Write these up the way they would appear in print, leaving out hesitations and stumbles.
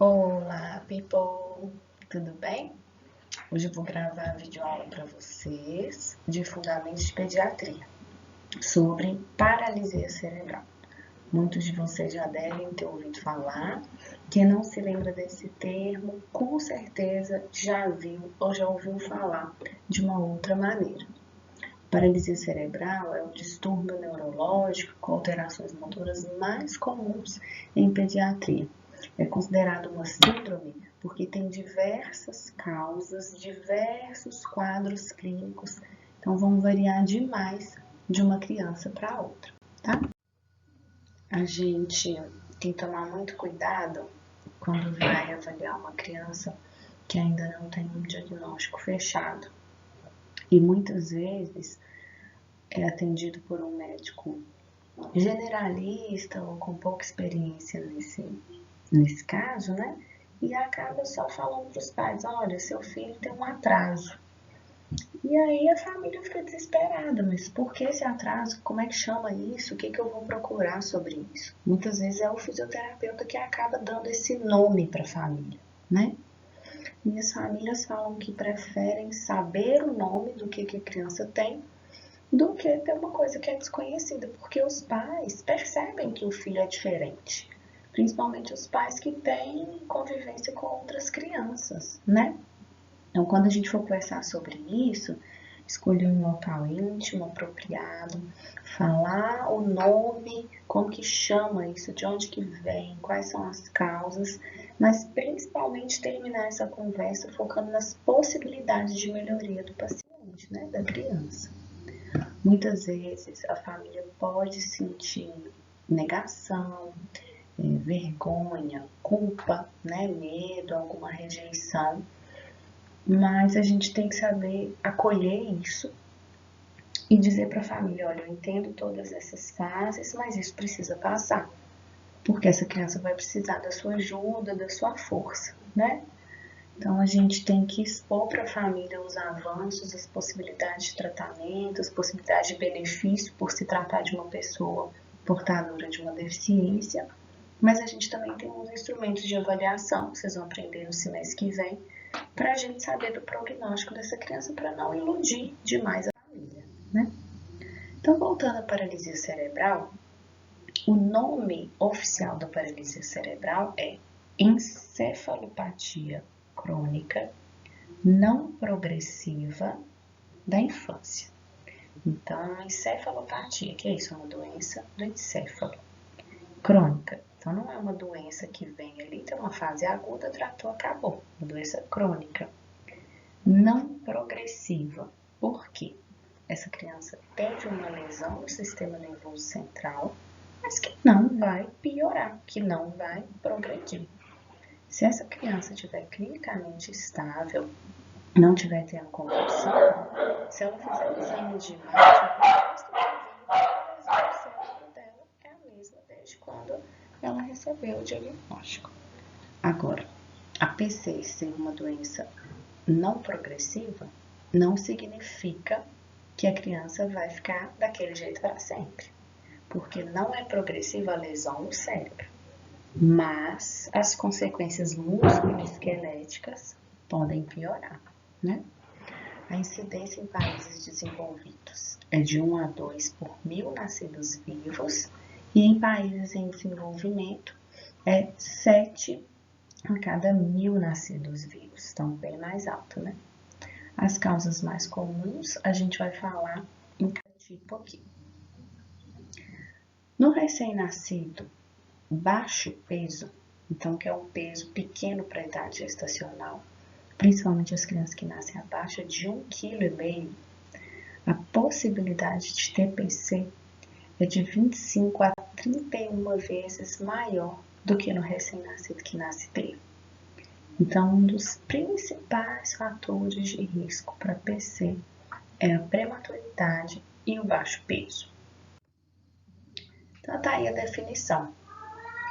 Olá, people! Tudo bem? Hoje eu vou gravar vídeo aula para vocês de Fundamentos de Pediatria sobre paralisia cerebral. Muitos de vocês já devem ter ouvido falar. Quem não se lembra desse termo, com certeza já viu ou já ouviu falar de uma outra maneira. Paralisia cerebral é o distúrbio neurológico com alterações motoras mais comuns em pediatria. É considerado uma síndrome porque tem diversas causas, diversos quadros clínicos, então vão variar demais de uma criança para outra, tá? A gente tem que tomar muito cuidado quando vai avaliar uma criança que ainda não tem um diagnóstico fechado. E muitas vezes é atendido por um médico generalista ou com pouca experiência nesse caso, né? E acaba só falando para os pais, olha, seu filho tem um atraso. E aí a família fica desesperada, mas por que esse atraso? Como é que chama isso? O que eu vou procurar sobre isso? Muitas vezes é o fisioterapeuta que acaba dando esse nome para a família, né? E as famílias falam que preferem saber o nome do que a criança tem do que ter uma coisa que é desconhecida, porque os pais percebem que o filho é diferente, principalmente os pais que têm convivência com outras crianças, né? Então, quando a gente for conversar sobre isso, escolher um local íntimo, apropriado, falar o nome, como que chama isso, de onde que vem, quais são as causas, mas principalmente terminar essa conversa focando nas possibilidades de melhoria do paciente, né, da criança. Muitas vezes a família pode sentir negação, vergonha, culpa, né, medo, alguma rejeição, mas a gente tem que saber acolher isso e dizer para a família, olha, eu entendo todas essas fases, mas isso precisa passar, porque essa criança vai precisar da sua ajuda, da sua força, né? Então, a gente tem que expor para a família os avanços, as possibilidades de tratamento, as possibilidades de benefício por se tratar de uma pessoa portadora de uma deficiência. Mas a gente também tem uns instrumentos de avaliação, que vocês vão aprender no semestre que vem, para a gente saber do prognóstico dessa criança, para não iludir demais a família, né? Então, voltando à paralisia cerebral, o nome oficial da paralisia cerebral é encefalopatia crônica não progressiva da infância. Então, encefalopatia, que é isso? Uma doença do encéfalo. Crônica. Então, não é uma doença que vem ali, tem uma fase aguda, tratou, acabou. Uma doença crônica. Não progressiva. Por quê? Essa criança teve uma lesão no sistema nervoso central, mas que não vai piorar, que não vai progredir. Se essa criança estiver clinicamente estável, não estiver tendo convulsão, se ela fizer o exame de imagem, o resto da lesão do cérebro dela é a mesma desde quando ela recebeu o diagnóstico. Agora, a PC ser uma doença não progressiva não significa que a criança vai ficar daquele jeito para sempre, porque não é progressiva a lesão no cérebro, mas as consequências musculoesqueléticas podem piorar, né? A incidência em países desenvolvidos é de 1 a 2 por 1.000 nascidos vivos e em países em desenvolvimento é 7 a cada 1.000 nascidos vivos, então bem mais alto, né? As causas mais comuns a gente vai falar em cada tipo aqui. No recém-nascido, baixo peso, então que é um peso pequeno para a idade gestacional, principalmente as crianças que nascem abaixo de 1,5 kg, a possibilidade de TPC é de 25 a 31 vezes maior do que no recém-nascido que nasce dele. Então, um dos principais fatores de risco para PC é a prematuridade e o baixo peso. Então, tá aí a definição.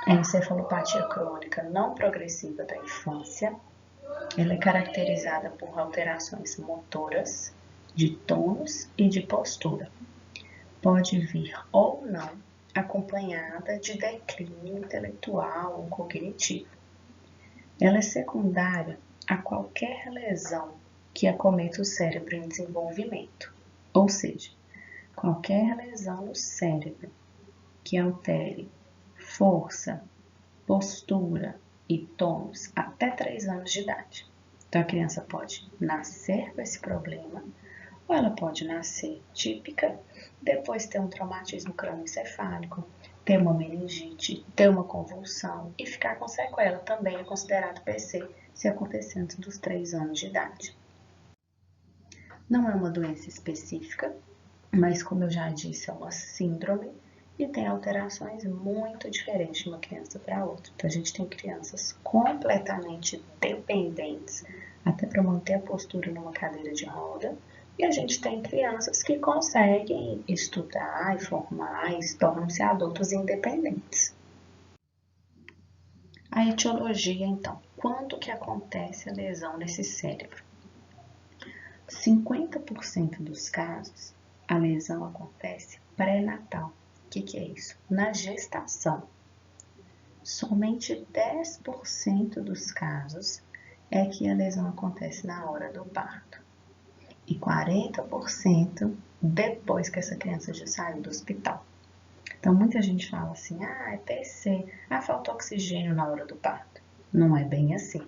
A encefalopatia crônica não progressiva da infância, ela é caracterizada por alterações motoras, de tônus e de postura. Pode vir ou não acompanhada de declínio intelectual ou cognitivo. Ela é secundária a qualquer lesão que acometa o cérebro em desenvolvimento, ou seja, qualquer lesão no cérebro que altere força, postura e tônus até 3 anos de idade. Então, a criança pode nascer com esse problema, ou ela pode nascer típica, depois ter um traumatismo crânioencefálico, ter uma meningite, ter uma convulsão e ficar com sequela. Também é considerado PC se acontecer antes dos 3 anos de idade. Não é uma doença específica, mas como eu já disse, é uma síndrome e tem alterações muito diferentes de uma criança para outra. Então, a gente tem crianças completamente dependentes, até para manter a postura numa cadeira de roda, e a gente tem crianças que conseguem estudar e formar e tornam-se adultos independentes. A etiologia, então. Quando que acontece a lesão nesse cérebro? 50% dos casos, a lesão acontece pré-natal. O que é isso? Na gestação. Somente 10% dos casos é que a lesão acontece na hora do parto. E 40% depois que essa criança já saiu do hospital. Então, muita gente fala assim, é PC, falta oxigênio na hora do parto. Não é bem assim.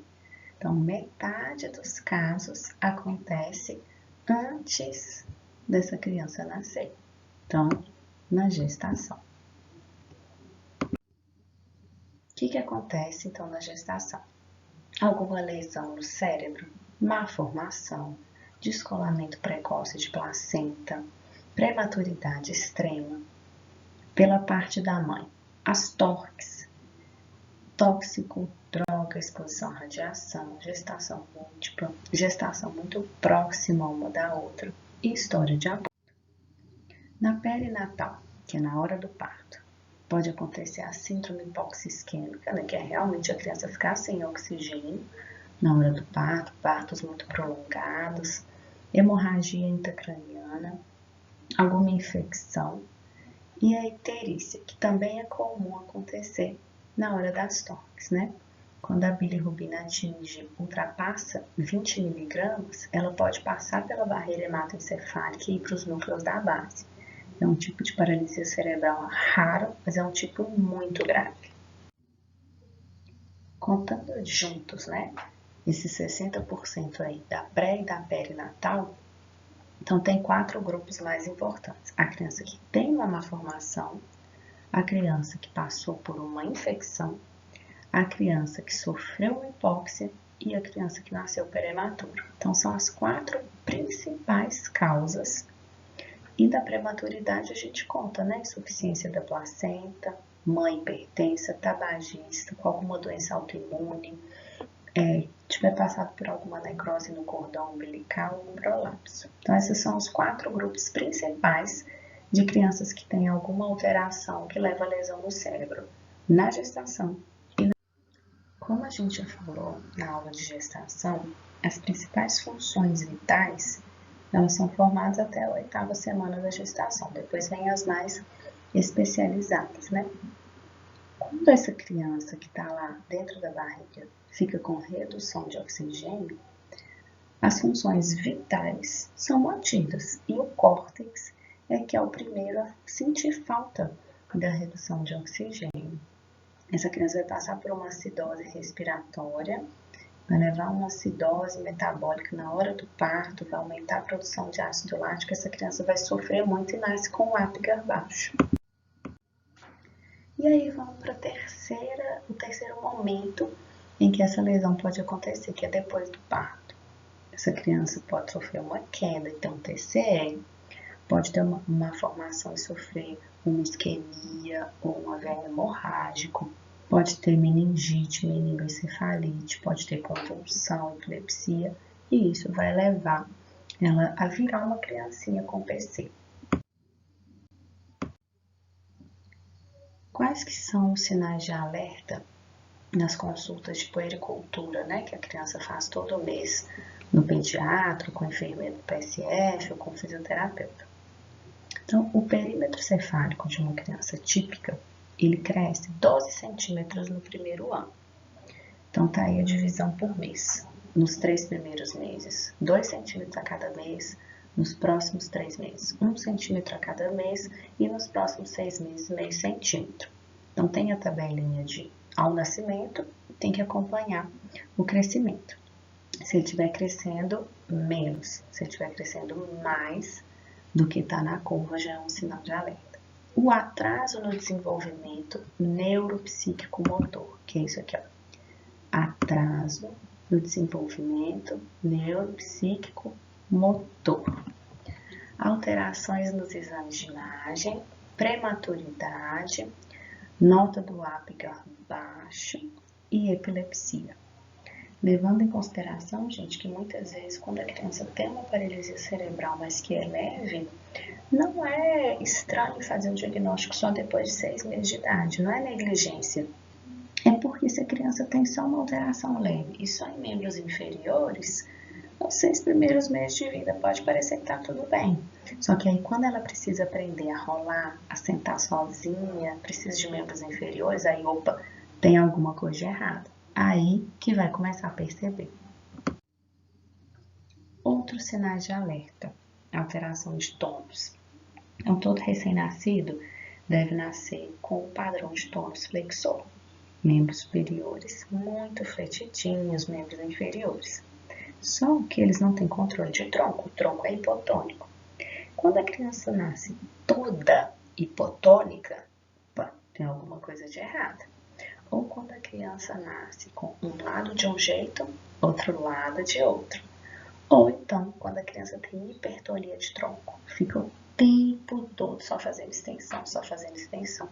Então, metade dos casos acontece antes dessa criança nascer. Então, na gestação. O que acontece, então, na gestação? Alguma lesão no cérebro, má formação, descolamento precoce de placenta, prematuridade extrema. Pela parte da mãe, as TORCs, tóxico, droga, exposição à radiação, gestação múltipla, gestação muito próxima uma da outra e história de aborto. Na perinatal, que é na hora do parto, pode acontecer a síndrome hipoxisquêmica, né, que é realmente a criança ficar sem oxigênio na hora do parto, partos muito prolongados, hemorragia intracraniana, alguma infecção e a icterícia, que também é comum acontecer na hora das TORCs, né? Quando a bilirrubina ultrapassa 20 mg, ela pode passar pela barreira hematoencefálica e ir para os núcleos da base. É um tipo de paralisia cerebral raro, mas é um tipo muito grave. Contando juntos, né? Esses 60% aí da pré e da perinatal, então tem 4 grupos mais importantes. A criança que tem uma má formação, a criança que passou por uma infecção, a criança que sofreu uma hipóxia e a criança que nasceu prematuro. Então, são as 4 principais causas. E da prematuridade a gente conta, né? Insuficiência da placenta, mãe hipertensa, tabagista, com alguma doença autoimune, tiver passado por alguma necrose no cordão umbilical ou um prolapso. Então, esses são os 4 grupos principais de crianças que têm alguma alteração que leva a lesão no cérebro na gestação. Como a gente já falou na aula de gestação, as principais funções vitais, elas são formadas até a 8ª semana da gestação. Depois vem as mais especializadas, né? Quando essa criança que está lá dentro da barriga fica com redução de oxigênio, as funções vitais são mantidas e o córtex é que é o primeiro a sentir falta da redução de oxigênio. Essa criança vai passar por uma acidose respiratória, vai levar a uma acidose metabólica na hora do parto, vai aumentar a produção de ácido lático, essa criança vai sofrer muito e nasce com o Apgar baixo. E aí vamos para o terceiro momento em que essa lesão pode acontecer, que é depois do parto. Essa criança pode sofrer uma queda e ter um TCE, pode ter uma formação e sofrer uma isquemia ou um AVE hemorrágico, pode ter meningite, meningoencefalite, pode ter convulsão, epilepsia, e isso vai levar ela a virar uma criancinha com PC. Quais que são os sinais de alerta nas consultas de puericultura, né, que a criança faz todo mês no pediatra, com o enfermeiro do PSF ou com o fisioterapeuta? Então, o perímetro cefálico de uma criança típica, ele cresce 12 centímetros no primeiro ano. Então, Então, tá aí a divisão por mês. Nos 3 primeiros meses, 2 centímetros a cada mês. Nos próximos 3 meses, 1 centímetro a cada mês. E nos próximos 6 meses, meio centímetro. Então, tem a tabelinha ao nascimento, tem que acompanhar o crescimento. Se ele estiver crescendo menos, se ele estiver crescendo mais do que está na curva, já é um sinal de alerta. O atraso no desenvolvimento neuropsíquico-motor, que é isso aqui, ó. Atraso no desenvolvimento neuropsíquico-motor. Alterações nos exames de imagem, prematuridade, nota do Apgar baixo e epilepsia. Levando em consideração, gente, que muitas vezes quando a criança tem uma paralisia cerebral, mas que é leve, não é estranho fazer um diagnóstico só depois de 6 meses de idade, não é negligência. É porque se a criança tem só uma alteração leve e só em membros inferiores, nos 6 primeiros meses de vida pode parecer que está tudo bem. Só que aí quando ela precisa aprender a rolar, a sentar sozinha, precisa de membros inferiores, aí opa, tem alguma coisa de errado. Aí que vai começar a perceber. Outros sinais de alerta, alteração de tônus. Então, todo recém-nascido deve nascer com o padrão de tônus flexor. Membros superiores muito fletidinhos, membros inferiores. Só que eles não têm controle de tronco, o tronco é hipotônico. Quando a criança nasce toda hipotônica, tem alguma coisa de errado. Ou quando a criança nasce com um lado de um jeito, outro lado de outro. Ou então, quando a criança tem hipertonia de tronco, fica o tempo todo só fazendo extensão, só fazendo extensão.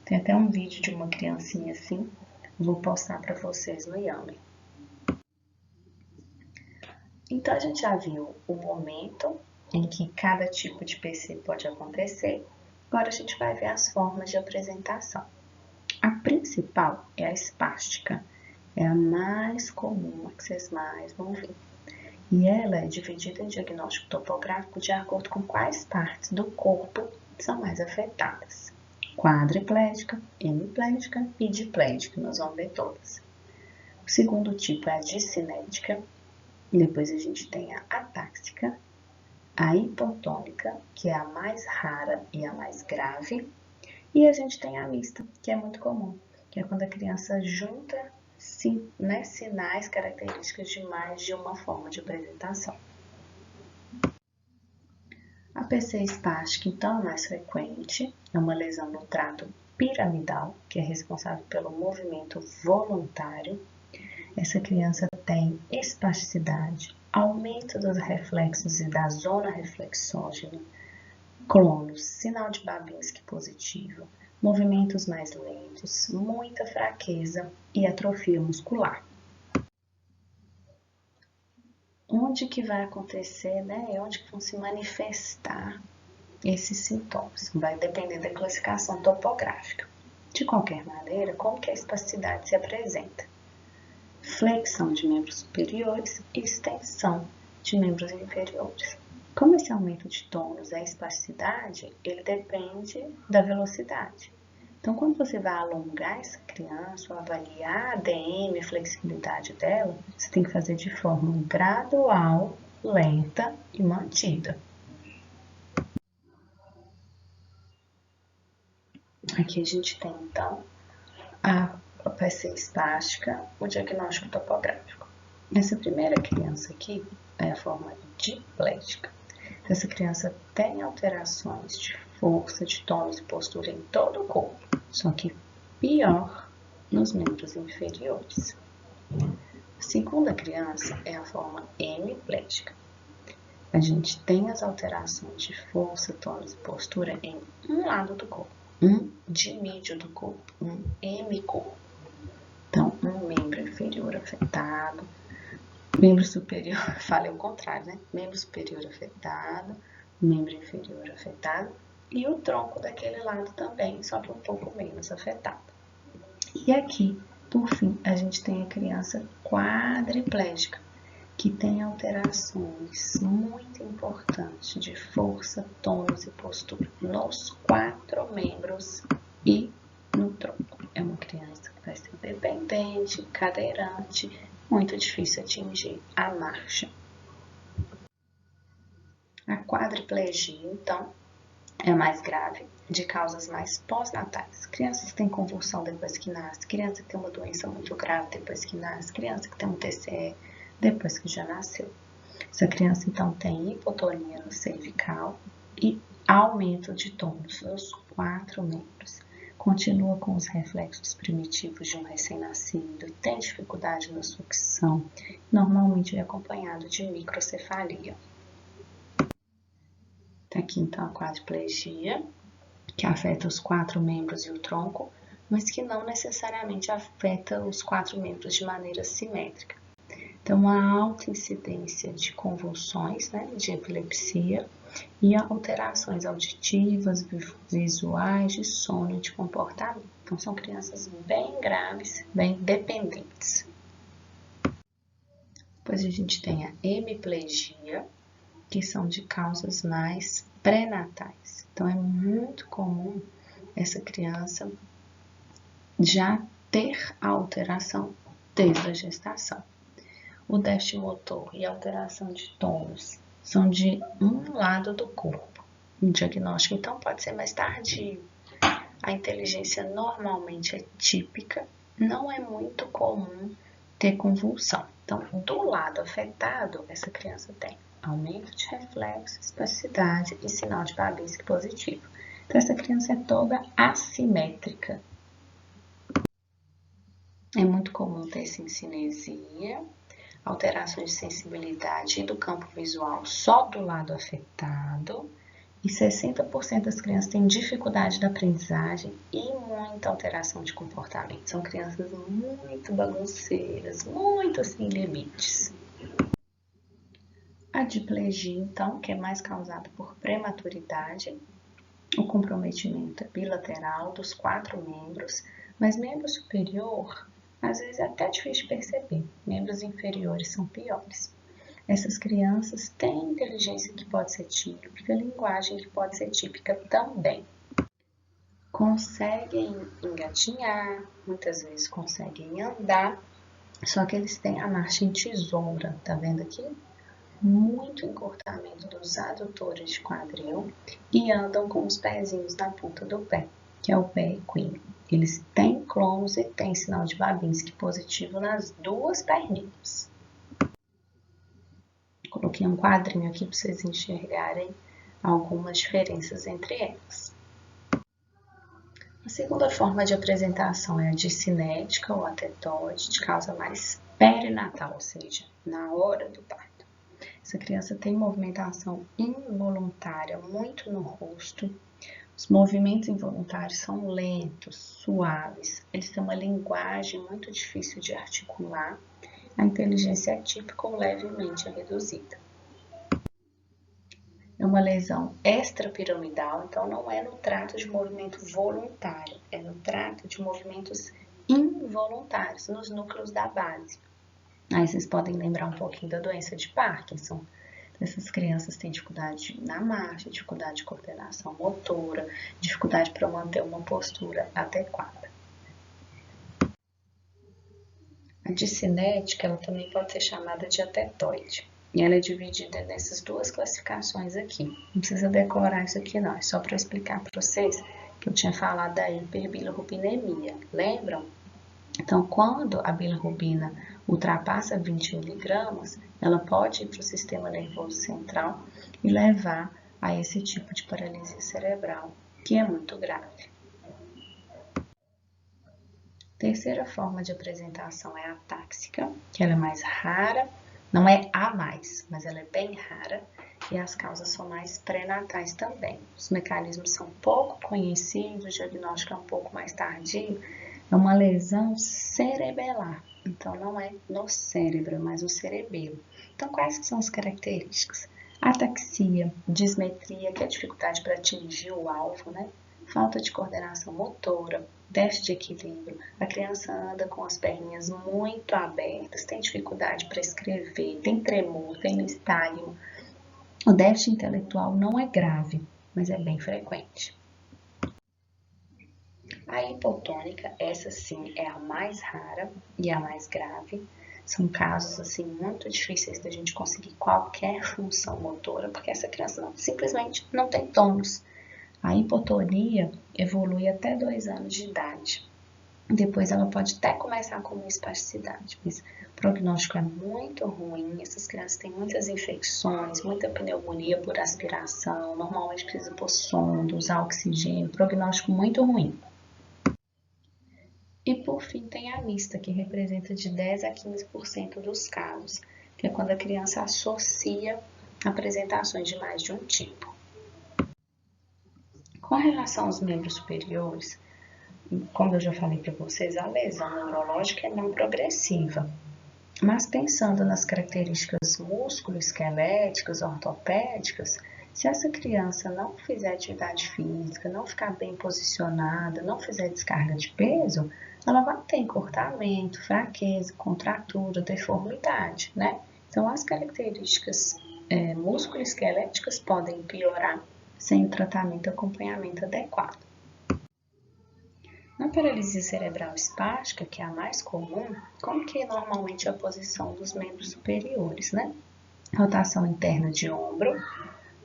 Tem até um vídeo de uma criancinha assim, vou postar para vocês no Yami. Então, a gente já viu o momento em que cada tipo de PC pode acontecer. Agora, a gente vai ver as formas de apresentação. A principal é a espástica, é a mais comum, a que vocês mais vão ver. E ela é dividida em diagnóstico topográfico de acordo com quais partes do corpo são mais afetadas. Quadriplégica, hemiplégica e diplégica, nós vamos ver todas. O segundo tipo é a discinética, depois a gente tem a atáxica, a hipotônica, que é a mais rara e a mais grave, e a gente tem a mista, que é muito comum, que é quando a criança junta sinais características de mais de uma forma de apresentação. A PC espástica, então, é mais frequente, é uma lesão no trato piramidal, que é responsável pelo movimento voluntário. Essa criança tem espasticidade, aumento dos reflexos e da zona reflexógena, clônus, sinal de Babinski positivo, movimentos mais lentos, muita fraqueza e atrofia muscular. Onde que vai acontecer, né? E onde que vão se manifestar esses sintomas? Vai depender da classificação topográfica. De qualquer maneira, como que a espasticidade se apresenta? Flexão de membros superiores e extensão de membros inferiores. Como esse aumento de tônus é a espasticidade, ele depende da velocidade. Então, quando você vai alongar essa criança, ou avaliar a ADM, a flexibilidade dela, você tem que fazer de forma gradual, lenta e mantida. Aqui a gente tem, então, a PC espástica, o diagnóstico topográfico. Essa primeira criança aqui é a forma diplégica. Então, essa criança tem alterações de força, de tônus e postura em todo o corpo, só que pior nos membros inferiores. A segunda criança é a forma hemiplégica. A gente tem as alterações de força, tônus e postura em um lado do corpo, um dimídio do corpo, um hemicorpo. Então, um membro inferior afetado, membro superior, falei o contrário, né? Membro superior afetado, membro inferior afetado e o tronco daquele lado também, só que um pouco menos afetado. E aqui, por fim, a gente tem a criança quadriplégica, que tem alterações muito importantes de força, tônus e postura nos 4 membros e no tronco. É uma criança que vai ser dependente literalmente cadeirante, muito difícil atingir a marcha. A quadriplegia, então, é mais grave, de causas mais pós-natais. Crianças que têm convulsão depois que nasce, criança que tem uma doença muito grave depois que nasce, criança que tem um TCE depois que já nasceu. Essa criança, então, tem hipotonia no cervical e aumento de tônus nos 4 membros. Continua com os reflexos primitivos de um recém-nascido, tem dificuldade na sucção, normalmente é acompanhado de microcefalia. Aqui então a quadriplegia, que afeta os 4 membros e o tronco, mas que não necessariamente afeta os 4 membros de maneira simétrica. Então, a alta incidência de convulsões, de epilepsia e alterações auditivas, visuais, de sono e de comportamento. Então, são crianças bem graves, bem dependentes. Depois a gente tem a hemiplegia, que são de causas mais pré-natais. Então, é muito comum essa criança já ter a alteração desde a gestação. O déficit motor e a alteração de tônus são de um lado do corpo. O diagnóstico, então, pode ser mais tardio. A inteligência normalmente é típica, não é muito comum ter convulsão. Então, do lado afetado, essa criança tem aumento de reflexo, espasticidade e sinal de Babinski positivo. Então, essa criança é toda assimétrica. É muito comum ter cinesia, alterações de sensibilidade e do campo visual só do lado afetado, e 60% das crianças têm dificuldade da aprendizagem e muita alteração de comportamento. São crianças muito bagunceiras, muito sem limites. A diplegia, então, que é mais causada por prematuridade, o comprometimento é bilateral dos 4 membros, mas membro superior, às vezes é até difícil de perceber, membros inferiores são piores. Essas crianças têm inteligência que pode ser típica, linguagem que pode ser típica também. Conseguem engatinhar, muitas vezes conseguem andar, só que eles têm a marcha em tesoura, tá vendo aqui? Muito encurtamento dos adutores de quadril e andam com os pezinhos na ponta do pé, que é o pé equino. Eles têm clomos e têm sinal de Babinski positivo nas 2 perninhas. Coloquei um quadrinho aqui para vocês enxergarem algumas diferenças entre elas. A segunda forma de apresentação é a discinética ou a tetóide, de causa mais perinatal, ou seja, na hora do parto. Essa criança tem movimentação involuntária muito no rosto. Os movimentos involuntários são lentos, suaves. Eles têm uma linguagem muito difícil de articular. A inteligência é típica ou levemente reduzida. É uma lesão extrapiramidal, então não é no trato de movimento voluntário, é no trato de movimentos involuntários, nos núcleos da base. Aí vocês podem lembrar um pouquinho da doença de Parkinson. Essas crianças têm dificuldade na marcha, dificuldade de coordenação motora, dificuldade para manter uma postura adequada. A discinética, ela também pode ser chamada de atetoide. E ela é dividida nessas 2 classificações aqui. Não precisa decorar isso aqui não, é só para explicar para vocês que eu tinha falado da hiperbilirrubinemia. Lembram? Então, quando a bilirrubina ultrapassa 20 miligramas, ela pode ir para o sistema nervoso central e levar a esse tipo de paralisia cerebral, que é muito grave. Terceira forma de apresentação é a atáxica, que ela é mais rara, não é a mais, mas ela é bem rara, e as causas são mais pré-natais também. Os mecanismos são pouco conhecidos, o diagnóstico é um pouco mais tardio. É uma lesão cerebelar, então não é no cérebro, mas no cerebelo. Então, quais são as características? Ataxia, dismetria, que é a dificuldade para atingir o alvo, Falta de coordenação motora, déficit de equilíbrio. A criança anda com as perninhas muito abertas, tem dificuldade para escrever, tem tremor, tem nistagmo. O déficit intelectual não é grave, mas é bem frequente. A hipotônica, essa sim é a mais rara e a mais grave. São casos assim muito difíceis da gente conseguir qualquer função motora, porque essa criança simplesmente não tem tônus. A hipotonia evolui até 2 anos de idade. Depois ela pode até começar com uma espasticidade, mas o prognóstico é muito ruim. Essas crianças têm muitas infecções, muita pneumonia por aspiração, normalmente precisa pôr sonda, usar oxigênio, prognóstico muito ruim. E por fim tem a mista, que representa de 10 a 15% dos casos, que é quando a criança associa apresentações de mais de um tipo. Com relação aos membros superiores, como eu já falei para vocês, a lesão neurológica é não progressiva. Mas pensando nas características músculo-esqueléticas, ortopédicas, se essa criança não fizer atividade física, não ficar bem posicionada, não fizer descarga de peso, ela vai ter encurtamento, fraqueza, contratura, deformidade, né? Então, as características músculo-esqueléticas podem piorar sem o tratamento e acompanhamento adequado. Na paralisia cerebral espástica, que é a mais comum, como que é normalmente a posição dos membros superiores, né? Rotação interna de ombro,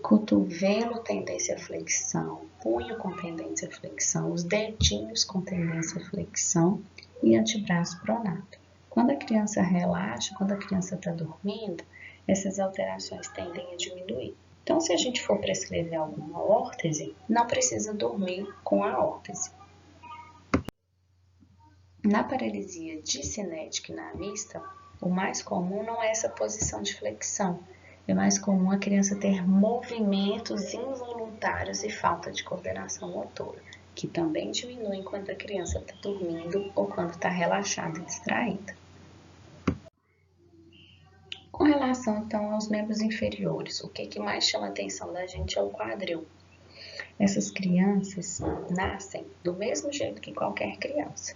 cotovelo tendência à flexão, punho com tendência à flexão, os dedinhos com tendência à flexão e antebraço pronado. Quando a criança relaxa, quando a criança está dormindo, essas alterações tendem a diminuir. Então, se a gente for prescrever alguma órtese, não precisa dormir com a órtese. Na paralisia discinética e na mista, o mais comum não é essa posição de flexão. É mais comum a criança ter movimentos involuntários e falta de coordenação motora, que também diminuem quando a criança está dormindo ou quando está relaxada e distraída. Com relação, então, aos membros inferiores, o que mais chama a atenção da gente é o quadril. Essas crianças nascem do mesmo jeito que qualquer criança.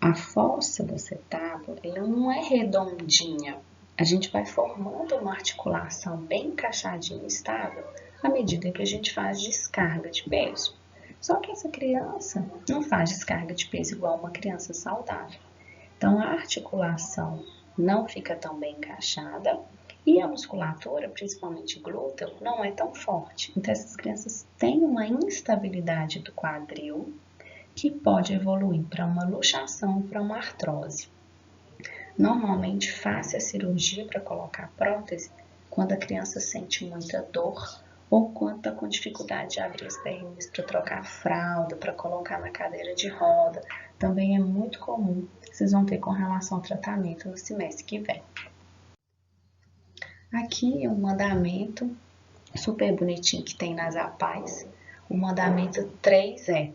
A fossa do acetábulo, ela não é redondinha. A gente vai formando uma articulação bem encaixadinha e estável à medida que a gente faz descarga de peso. Só que essa criança não faz descarga de peso igual uma criança saudável. Então, a articulação não fica tão bem encaixada e a musculatura, principalmente glúteo, não é tão forte. Então, essas crianças têm uma instabilidade do quadril que pode evoluir para uma luxação, para uma artrose. Normalmente, faz a cirurgia para colocar prótese quando a criança sente muita dor ou quando está com dificuldade de abrir as perninhas para trocar a fralda, para colocar na cadeira de roda. Também é muito comum, vocês vão ter com relação ao tratamento no semestre que vem. Aqui é um mandamento super bonitinho que tem nas APAES. O mandamento 3 é: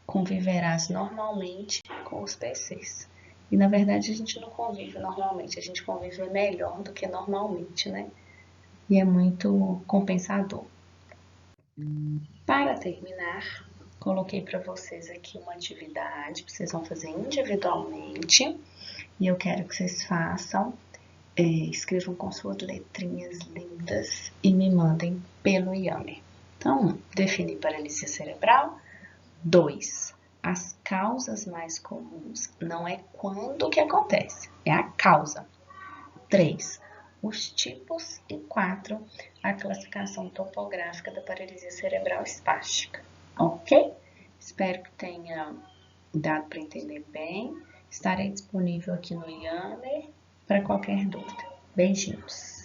conviverás normalmente com os PCs. E na verdade a gente não convive normalmente, a gente convive melhor do que normalmente, né? E é muito compensador. Para terminar, coloquei para vocês aqui uma atividade que vocês vão fazer individualmente e eu quero que vocês façam, escrevam com suas letrinhas lindas e me mandem pelo Yammer. Então, definir paralisia cerebral. 2. As causas mais comuns não é quando que acontece, é a causa. 3. Os tipos. E 4. A classificação topográfica da paralisia cerebral espástica. Ok? Espero que tenha dado para entender bem. Estarei disponível aqui no Yammer para qualquer dúvida. Beijinhos!